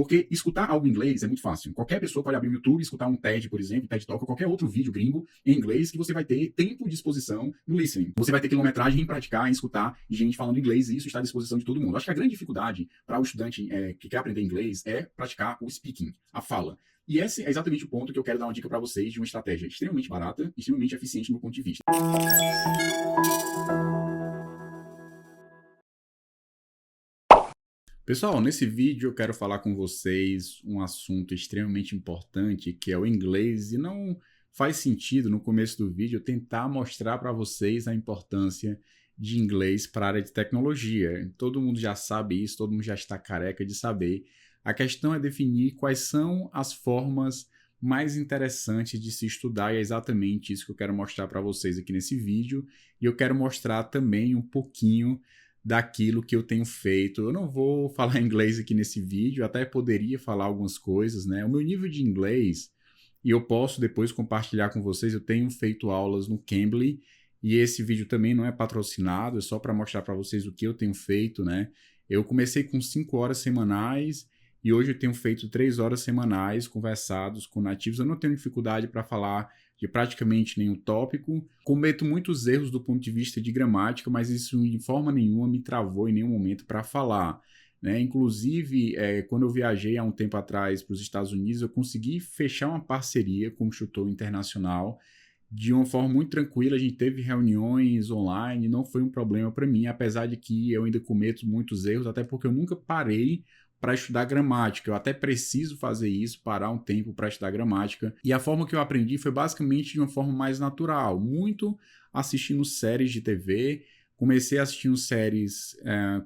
Porque escutar algo em inglês é muito fácil. Qualquer pessoa pode abrir o YouTube, escutar um TED, por exemplo, TED Talk, ou qualquer outro vídeo gringo em inglês que você vai ter tempo de exposição no listening. Você vai ter quilometragem em praticar, em escutar gente falando inglês, e isso está à disposição de todo mundo. Acho que a grande dificuldade para o estudante que quer aprender inglês é praticar o speaking, a fala. E esse é exatamente o ponto que eu quero dar uma dica para vocês de uma estratégia extremamente barata e extremamente eficiente do meu ponto de vista. Pessoal, nesse vídeo eu quero falar com vocês um assunto extremamente importante, que é o inglês, e não faz sentido no começo do vídeo eu tentar mostrar para vocês a importância de inglês para a área de tecnologia. Todo mundo já sabe isso, todo mundo já está careca de saber. A questão é definir quais são as formas mais interessantes de se estudar, e é exatamente isso que eu quero mostrar para vocês aqui nesse vídeo. E eu quero mostrar também um pouquinho daquilo que eu tenho feito. Eu não vou falar inglês aqui nesse vídeo, até poderia falar algumas coisas, né? O meu nível de inglês, e eu posso depois compartilhar com vocês, eu tenho feito aulas no Cambly, e esse vídeo também não é patrocinado, é só para mostrar para vocês o que eu tenho feito, né? Eu comecei com 5 horas semanais, e hoje eu tenho feito 3 horas semanais conversados com nativos. Eu não tenho dificuldade para falar de praticamente nenhum tópico. Cometo muitos erros do ponto de vista de gramática, mas isso de forma nenhuma me travou em nenhum momento para falar, né? Inclusive, quando eu viajei há um tempo atrás para os Estados Unidos, eu consegui fechar uma parceria com um instrutor internacional de uma forma muito tranquila. A gente teve reuniões online, não foi um problema para mim, apesar de que eu ainda cometo muitos erros, até porque eu nunca parei para estudar gramática. Eu até preciso fazer isso, parar um tempo para estudar gramática. E a forma que eu aprendi foi basicamente de uma forma mais natural, muito assistindo séries de TV. Comecei assistindo séries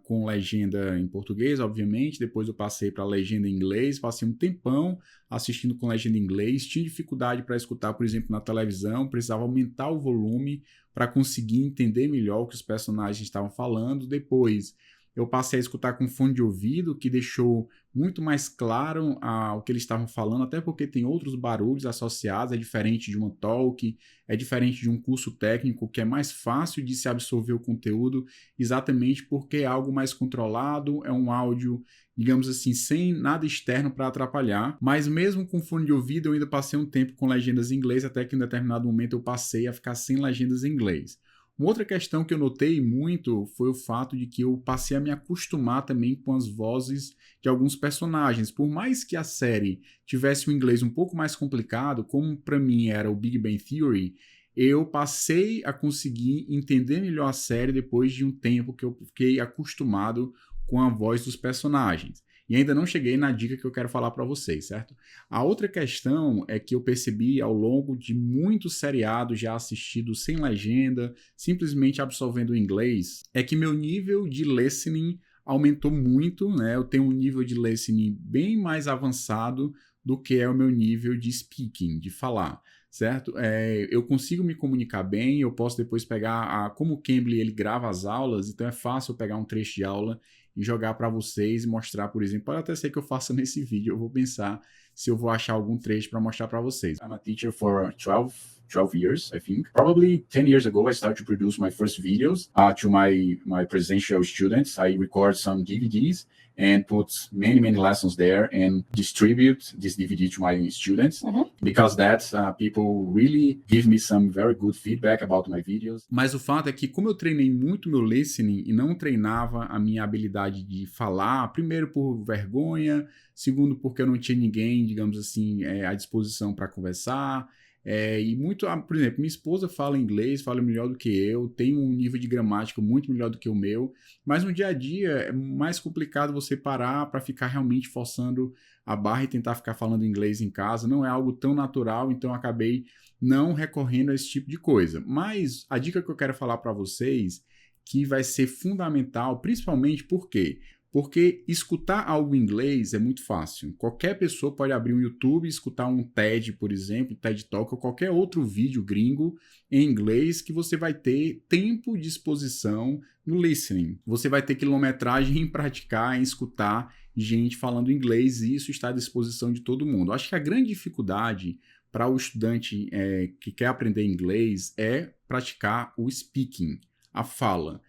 com legenda em português, obviamente. Depois eu passei para legenda em inglês. Passei um tempão assistindo com legenda em inglês. Tinha dificuldade para escutar, por exemplo, na televisão. Precisava aumentar o volume para conseguir entender melhor o que os personagens estavam falando. Depois eu passei a escutar com fone de ouvido, que deixou muito mais claro o que eles estavam falando, até porque tem outros barulhos associados, é diferente de uma talk, é diferente de um curso técnico, que é mais fácil de se absorver o conteúdo, exatamente porque é algo mais controlado, é um áudio, digamos assim, sem nada externo para atrapalhar. Mas mesmo com fone de ouvido, eu ainda passei um tempo com legendas em inglês, até que em determinado momento eu passei a ficar sem legendas em inglês. Uma outra questão que eu notei muito foi o fato de que eu passei a me acostumar também com as vozes de alguns personagens. Por mais que a série tivesse um inglês um pouco mais complicado, como para mim era o Big Bang Theory, eu passei a conseguir entender melhor a série depois de um tempo que eu fiquei acostumado com a voz dos personagens. E ainda não cheguei na dica que eu quero falar para vocês, certo? A outra questão é que eu percebi ao longo de muitos seriados já assistidos sem legenda, simplesmente absorvendo o inglês, é que meu nível de listening aumentou muito, né? Eu tenho um nível de listening bem mais avançado do que é o meu nível de speaking, de falar, certo? Eu consigo me comunicar bem, eu posso depois pegar, como o Cambly ele grava as aulas, então é fácil eu pegar um trecho de aula e jogar para vocês e mostrar, por exemplo. Pode até ser que eu faça nesse vídeo, eu vou pensar se eu vou achar algum trecho para mostrar para vocês. I'm a teacher for 12 years, I think. Probably 10 years ago, I started to produce my first videos to my presential students. I record some DVDs and put many lessons there and distribute this DVD to my students because people really give me some very good feedback about my videos. Mas o fato é que, como eu treinei muito meu listening e não treinava a minha habilidade de falar, primeiro por vergonha, segundo porque eu não tinha ninguém, digamos assim, à disposição para conversar. Por exemplo, minha esposa fala inglês, fala melhor do que eu, tem um nível de gramática muito melhor do que o meu, mas no dia a dia é mais complicado você parar para ficar realmente forçando a barra e tentar ficar falando inglês em casa. Não é algo tão natural, então eu acabei não recorrendo a esse tipo de coisa. Mas a dica que eu quero falar para vocês, que vai ser fundamental, principalmente porque escutar algo em inglês é muito fácil. Qualquer pessoa pode abrir um YouTube e escutar um TED, por exemplo, TED Talk ou qualquer outro vídeo gringo em inglês que você vai ter tempo de exposição no listening. Você vai ter quilometragem em praticar, em escutar gente falando inglês, e isso está à disposição de todo mundo. Acho que a grande dificuldade para o estudante que quer aprender inglês é praticar o speaking, a fala.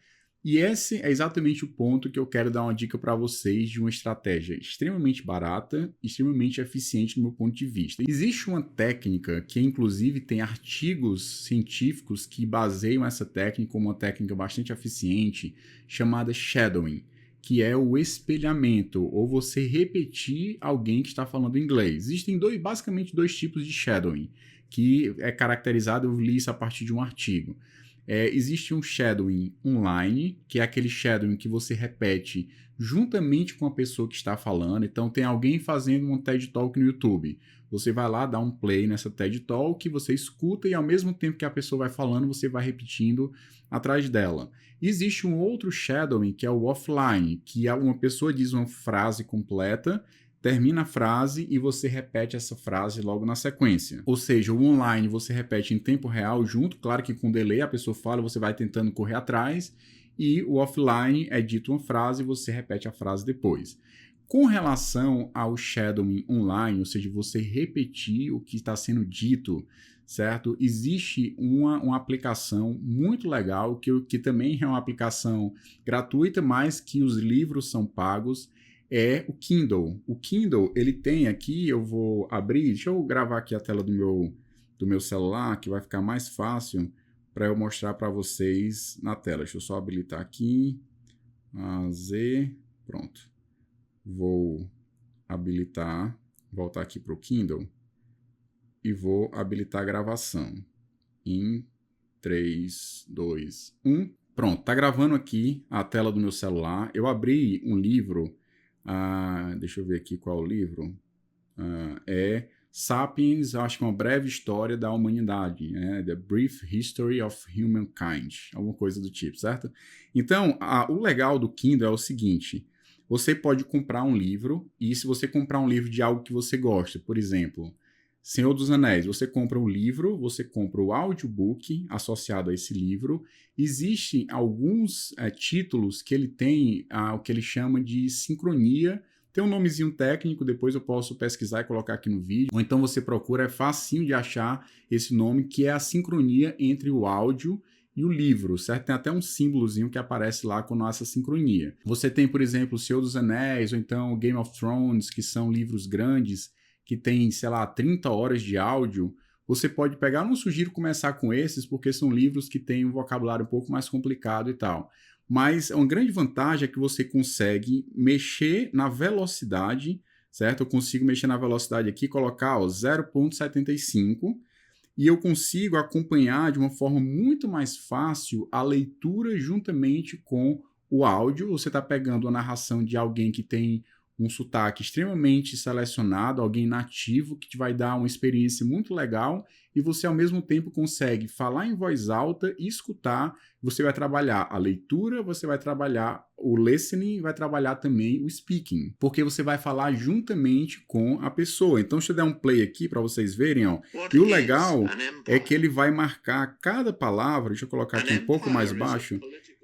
E esse é exatamente o ponto que eu quero dar uma dica para vocês de uma estratégia extremamente barata, extremamente eficiente do meu ponto de vista. Existe uma técnica que, inclusive, tem artigos científicos que baseiam essa técnica como uma técnica bastante eficiente, chamada shadowing, que é o espelhamento, ou você repetir alguém que está falando inglês. Existem basicamente dois tipos de shadowing, que é caracterizado, eu li isso a partir de um artigo. Existe um shadowing online, que é aquele shadowing que você repete juntamente com a pessoa que está falando. Então, tem alguém fazendo um TED Talk no YouTube. Você vai lá, dá um play nessa TED Talk, você escuta e ao mesmo tempo que a pessoa vai falando, você vai repetindo atrás dela. Existe um outro shadowing, que é o offline, que uma pessoa diz uma frase completa, termina a frase e você repete essa frase logo na sequência. Ou seja, o online você repete em tempo real junto, claro que com delay a pessoa fala, você vai tentando correr atrás, e o offline é dito uma frase e você repete a frase depois. Com relação ao shadowing online, ou seja, você repetir o que está sendo dito, certo? Existe uma aplicação muito legal, que também é uma aplicação gratuita, mas que os livros são pagos, é o Kindle. O Kindle, ele tem aqui, eu vou abrir, deixa eu gravar aqui a tela do meu celular, que vai ficar mais fácil para eu mostrar para vocês na tela. Deixa eu só habilitar aqui, pronto. Vou habilitar, voltar aqui para o Kindle e vou habilitar a gravação em 3, 2, 1. Pronto, tá gravando aqui a tela do meu celular. Eu abri um livro, deixa eu ver aqui qual é o livro, é Sapiens, acho que é uma breve história da humanidade, né? The Brief History of Humankind, alguma coisa do tipo, certo? Então, o legal do Kindle é o seguinte, você pode comprar um livro, e se você comprar um livro de algo que você gosta, por exemplo, Senhor dos Anéis, você compra um livro, você compra o audiobook associado a esse livro. Existem alguns títulos que ele tem o que ele chama de sincronia. Tem um nomezinho técnico, depois eu posso pesquisar e colocar aqui no vídeo. Ou então você procura, é facinho de achar esse nome, que é a sincronia entre o áudio e o livro, certo? Tem até um símbolozinho que aparece lá com nossa sincronia. Você tem, por exemplo, O Senhor dos Anéis, ou então Game of Thrones, que são livros grandes, que tem, sei lá, 30 horas de áudio. Você pode pegar, não sugiro começar com esses, porque são livros que têm um vocabulário um pouco mais complicado e tal. Mas uma grande vantagem é que você consegue mexer na velocidade, certo? Eu consigo mexer na velocidade aqui, colocar 0,75, e eu consigo acompanhar de uma forma muito mais fácil a leitura juntamente com o áudio. Você está pegando a narração de alguém que tem um sotaque extremamente selecionado, alguém nativo, que te vai dar uma experiência muito legal, e você ao mesmo tempo consegue falar em voz alta e escutar. Você vai trabalhar a leitura, você vai trabalhar o listening, vai trabalhar também o speaking, porque você vai falar juntamente com a pessoa. Então, deixa eu dar um play aqui para vocês verem, ó. E o legal é que ele vai marcar cada palavra, deixa eu colocar aqui um pouco mais baixo,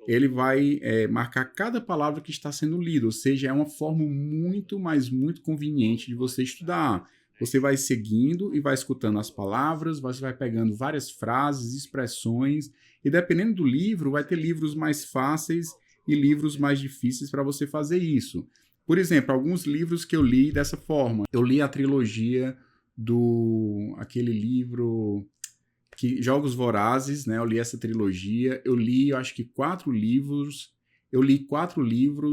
ele vai marcar cada palavra que está sendo lida, ou seja, é uma forma muito, mas muito conveniente de você estudar. Você vai seguindo e vai escutando as palavras, você vai pegando várias frases, expressões, e dependendo do livro, vai ter livros mais fáceis e livros mais difíceis para você fazer isso. Por exemplo, alguns livros que eu li dessa forma. Eu li a trilogia aquele livro... Jogos Vorazes, né? Eu li essa trilogia, eu acho que 4 livros,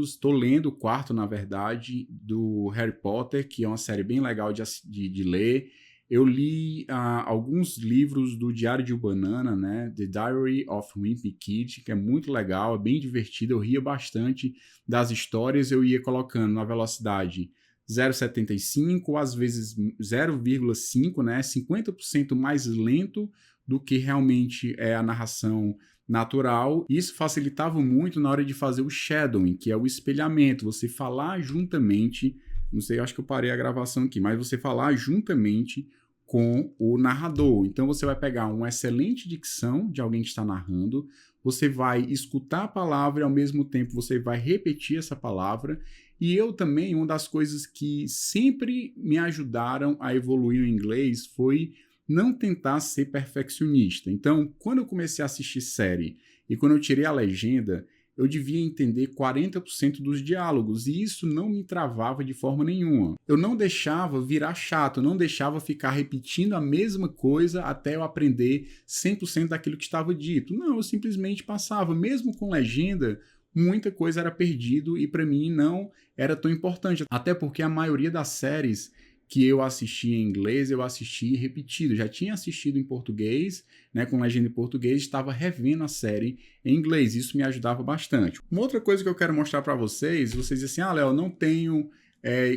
estou lendo o quarto, na verdade, do Harry Potter, que é uma série bem legal de ler. Eu li alguns livros do Diário de Banana, né? The Diary of Wimpy Kid, que é muito legal, é bem divertido, eu ria bastante das histórias, eu ia colocando na velocidade 0,75, às vezes 0,5, né? 50% mais lento do que realmente é a narração natural. Isso facilitava muito na hora de fazer o shadowing, que é o espelhamento, você falar juntamente, não sei, acho que eu parei a gravação aqui, mas você falar juntamente com o narrador. Então você vai pegar uma excelente dicção de alguém que está narrando, você vai escutar a palavra e ao mesmo tempo você vai repetir essa palavra. E eu também, uma das coisas que sempre me ajudaram a evoluir o inglês foi não tentar ser perfeccionista. Então, quando eu comecei a assistir série e quando eu tirei a legenda, eu devia entender 40% dos diálogos, e isso não me travava de forma nenhuma. Eu não deixava virar chato, eu não deixava ficar repetindo a mesma coisa até eu aprender 100% daquilo que estava dito. Não, eu simplesmente passava, mesmo com legenda, muita coisa era perdido e para mim não era tão importante. Até porque a maioria das séries que eu assisti em inglês, eu assisti repetido. Já tinha assistido em português, né, com legenda em português, estava revendo a série em inglês. Isso me ajudava bastante. Uma outra coisa que eu quero mostrar para vocês dizem assim, Léo, eu não tenho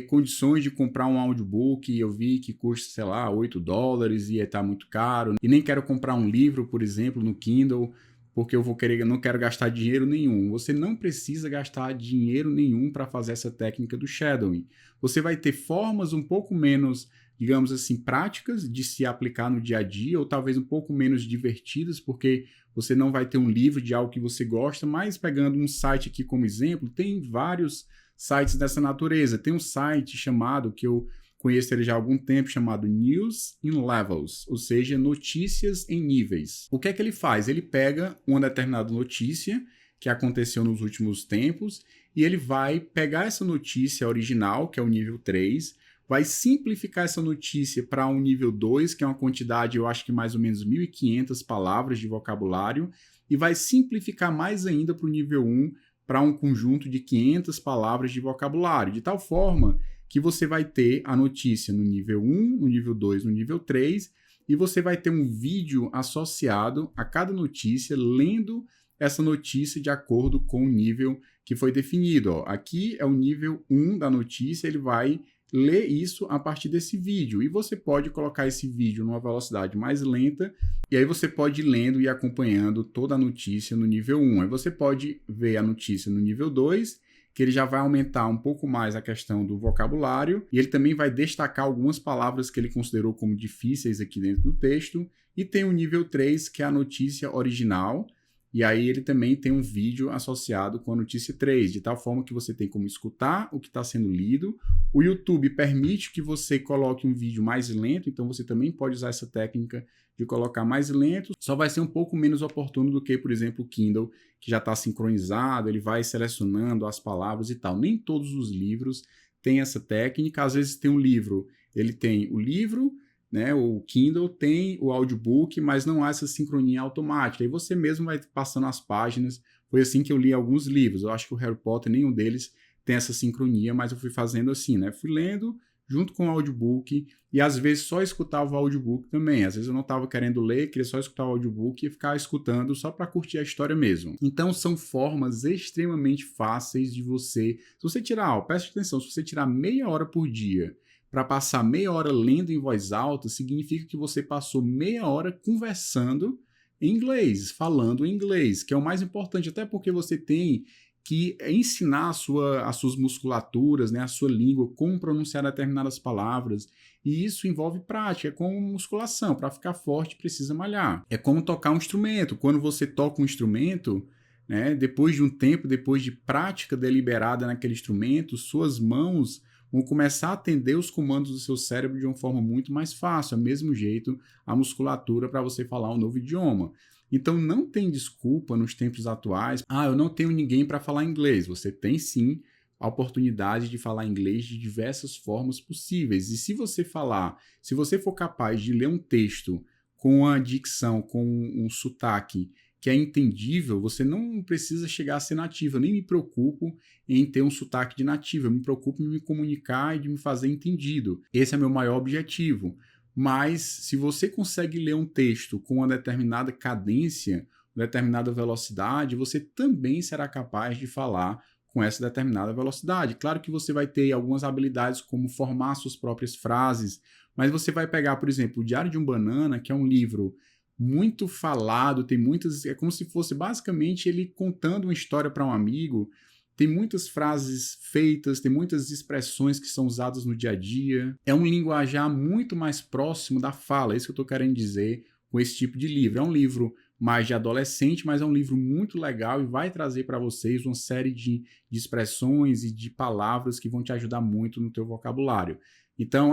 condições de comprar um audiobook, eu vi que custa, sei lá, $8 e está muito caro, e nem quero comprar um livro, por exemplo, no Kindle, porque não quero gastar dinheiro nenhum. Você não precisa gastar dinheiro nenhum para fazer essa técnica do shadowing. Você vai ter formas um pouco menos, digamos assim, práticas de se aplicar no dia a dia, ou talvez um pouco menos divertidas, porque você não vai ter um livro de algo que você gosta, mas pegando um site aqui como exemplo, tem vários sites dessa natureza. Tem um site chamado, que eu conheço ele já há algum tempo, chamado News in Levels, ou seja, notícias em níveis. O que é que ele faz? Ele pega uma determinada notícia que aconteceu nos últimos tempos e ele vai pegar essa notícia original, que é o nível 3, vai simplificar essa notícia para um nível 2, que é uma quantidade, eu acho que mais ou menos 1.500 palavras de vocabulário, e vai simplificar mais ainda para o nível 1, para um conjunto de 500 palavras de vocabulário, de tal forma que você vai ter a notícia no nível 1, no nível 2, no nível 3, e você vai ter um vídeo associado a cada notícia, lendo essa notícia de acordo com o nível que foi definido. Ó, aqui é o nível 1 da notícia, ele vai ler isso a partir desse vídeo, e você pode colocar esse vídeo numa velocidade mais lenta, e aí você pode ir lendo e acompanhando toda a notícia no nível 1. Aí você pode ver a notícia no nível 2, que ele já vai aumentar um pouco mais a questão do vocabulário, e ele também vai destacar algumas palavras que ele considerou como difíceis aqui dentro do texto, e tem o nível 3, que é a notícia original, e aí ele também tem um vídeo associado com a notícia 3, de tal forma que você tem como escutar o que está sendo lido. O YouTube permite que você coloque um vídeo mais lento, então você também pode usar essa técnica de colocar mais lento, só vai ser um pouco menos oportuno do que, por exemplo, o Kindle, que já está sincronizado, ele vai selecionando as palavras e tal. Nem todos os livros têm essa técnica, às vezes tem um livro, ele tem o livro, né, o Kindle tem o audiobook, mas não há essa sincronia automática, aí você mesmo vai passando as páginas. Foi assim que eu li alguns livros, eu acho que o Harry Potter, nenhum deles tem essa sincronia, mas eu fui fazendo assim, né, fui lendo junto com o audiobook, e às vezes só escutava o audiobook também. Às vezes eu não estava querendo ler, queria só escutar o audiobook e ficar escutando só para curtir a história mesmo. Então são formas extremamente fáceis de você, se você tirar, preste atenção, se você tirar meia hora por dia para passar meia hora lendo em voz alta, significa que você passou meia hora conversando em inglês, falando em inglês, que é o mais importante, até porque você tem que ensinar as suas musculaturas, né, a sua língua, como pronunciar determinadas palavras, e isso envolve prática, é como musculação, para ficar forte precisa malhar. É como tocar um instrumento, quando você toca um instrumento, né, depois de um tempo, depois de prática deliberada naquele instrumento, suas mãos vão começar a atender os comandos do seu cérebro de uma forma muito mais fácil, ao mesmo jeito a musculatura para você falar um novo idioma. Então não tem desculpa nos tempos atuais, eu não tenho ninguém para falar inglês. Você tem sim a oportunidade de falar inglês de diversas formas possíveis. E se você for capaz de ler um texto com a dicção, com um sotaque que é entendível, você não precisa chegar a ser nativo. Eu nem me preocupo em ter um sotaque de nativo, eu me preocupo em me comunicar e de me fazer entendido. Esse é meu maior objetivo. Mas se você consegue ler um texto com uma determinada cadência, uma determinada velocidade, você também será capaz de falar com essa determinada velocidade. Claro que você vai ter algumas habilidades como formar suas próprias frases, mas você vai pegar, por exemplo, o Diário de um Banana, que é um livro muito falado, tem muitas, é como se fosse basicamente ele contando uma história para um amigo. Tem muitas frases feitas, tem muitas expressões que são usadas no dia a dia. É um linguajar muito mais próximo da fala, é isso que eu estou querendo dizer com esse tipo de livro. É um livro mais de adolescente, mas é um livro muito legal e vai trazer para vocês uma série de expressões e de palavras que vão te ajudar muito no teu vocabulário. Então,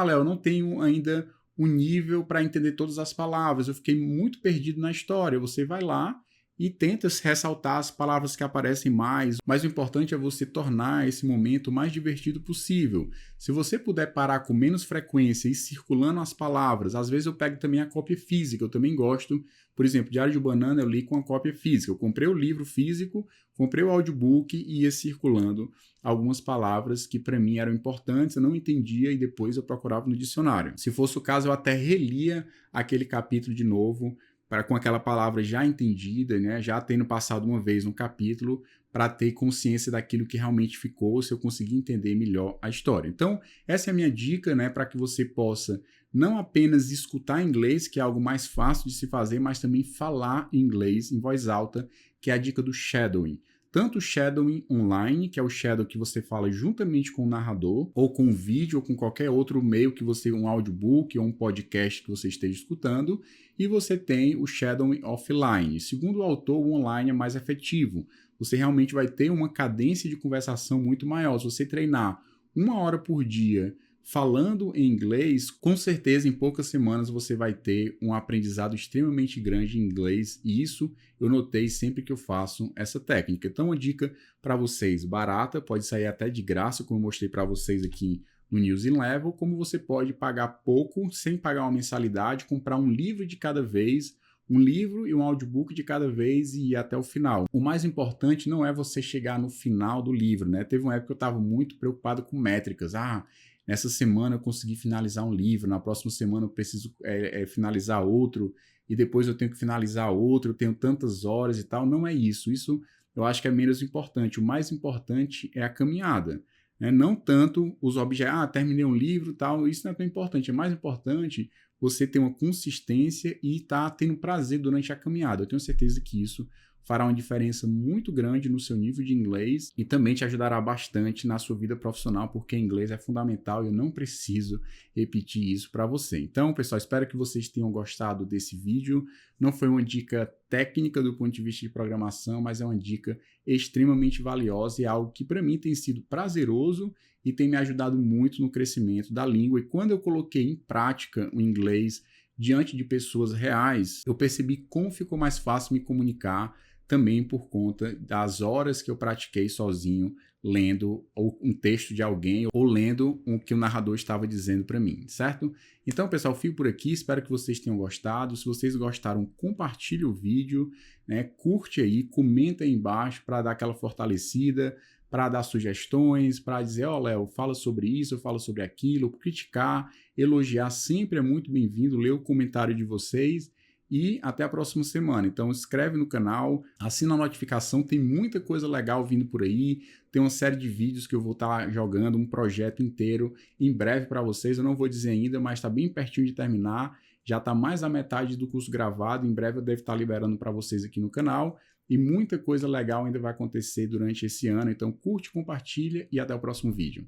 Léo, eu não tenho ainda um nível para entender todas as palavras, eu fiquei muito perdido na história. Você vai lá e tenta ressaltar as palavras que aparecem mais, mas o importante é você tornar esse momento o mais divertido possível. Se você puder parar com menos frequência e ir circulando as palavras, às vezes eu pego também a cópia física, eu também gosto, por exemplo, Diário de Banana eu li com a cópia física, eu comprei o livro físico, comprei o audiobook e ia circulando algumas palavras que para mim eram importantes, eu não entendia e depois eu procurava no dicionário. Se fosse o caso, eu até relia aquele capítulo de novo, com aquela palavra já entendida, né, já tendo passado uma vez no capítulo, para ter consciência daquilo que realmente ficou, se eu conseguir entender melhor a história. Então, essa é a minha dica, né, para que você possa não apenas escutar inglês, que é algo mais fácil de se fazer, mas também falar inglês em voz alta, que é a dica do shadowing. Tanto o shadowing online, que é o shadow que você fala juntamente com o narrador, ou com um vídeo, ou com qualquer outro meio que você, um audiobook ou um podcast que você esteja escutando, e você tem o shadowing offline. Segundo o autor, o online é mais efetivo. Você realmente vai ter uma cadência de conversação muito maior. Se você treinar 1 hora por dia falando em inglês, com certeza em poucas semanas você vai ter um aprendizado extremamente grande em inglês, e isso eu notei sempre que eu faço essa técnica. Então, uma dica para vocês barata, pode sair até de graça, como eu mostrei para vocês aqui no News in Level, como você pode pagar pouco, sem pagar uma mensalidade, comprar um livro de cada vez, um livro e um audiobook de cada vez e ir até o final. O mais importante não é você chegar no final do livro, né? Teve uma época que eu estava muito preocupado com métricas. Nessa semana eu consegui finalizar um livro, na próxima semana eu preciso finalizar outro, e depois eu tenho que finalizar outro, eu tenho tantas horas e tal. Não é isso. Isso eu acho que é menos importante. O mais importante é a caminhada, né? Não tanto os objetos, terminei um livro e tal, isso não é tão importante. É mais importante você ter uma consistência e estar tendo prazer durante a caminhada. Eu tenho certeza que isso fará uma diferença muito grande no seu nível de inglês e também te ajudará bastante na sua vida profissional, porque inglês é fundamental e eu não preciso repetir isso para você. Então, pessoal, espero que vocês tenham gostado desse vídeo. Não foi uma dica técnica do ponto de vista de programação, mas é uma dica extremamente valiosa e algo que para mim tem sido prazeroso e tem me ajudado muito no crescimento da língua. E quando eu coloquei em prática o inglês diante de pessoas reais, eu percebi como ficou mais fácil me comunicar, também por conta das horas que eu pratiquei sozinho, lendo um texto de alguém ou lendo o que o narrador estava dizendo para mim, certo? Então, pessoal, fico por aqui, espero que vocês tenham gostado. Se vocês gostaram, compartilhe o vídeo, né? Curte aí, comenta aí embaixo para dar aquela fortalecida, para dar sugestões, para dizer, Léo, fala sobre isso, fala sobre aquilo, criticar, elogiar sempre é muito bem-vindo, ler o comentário de vocês. E até a próxima semana. Então, inscreve no canal, assina a notificação, tem muita coisa legal vindo por aí, tem uma série de vídeos que eu vou estar jogando, um projeto inteiro em breve para vocês. Eu não vou dizer ainda, mas está bem pertinho de terminar, já está mais da metade do curso gravado, em breve eu devo estar liberando para vocês aqui no canal, e muita coisa legal ainda vai acontecer durante esse ano. Então, curte, compartilha e até o próximo vídeo.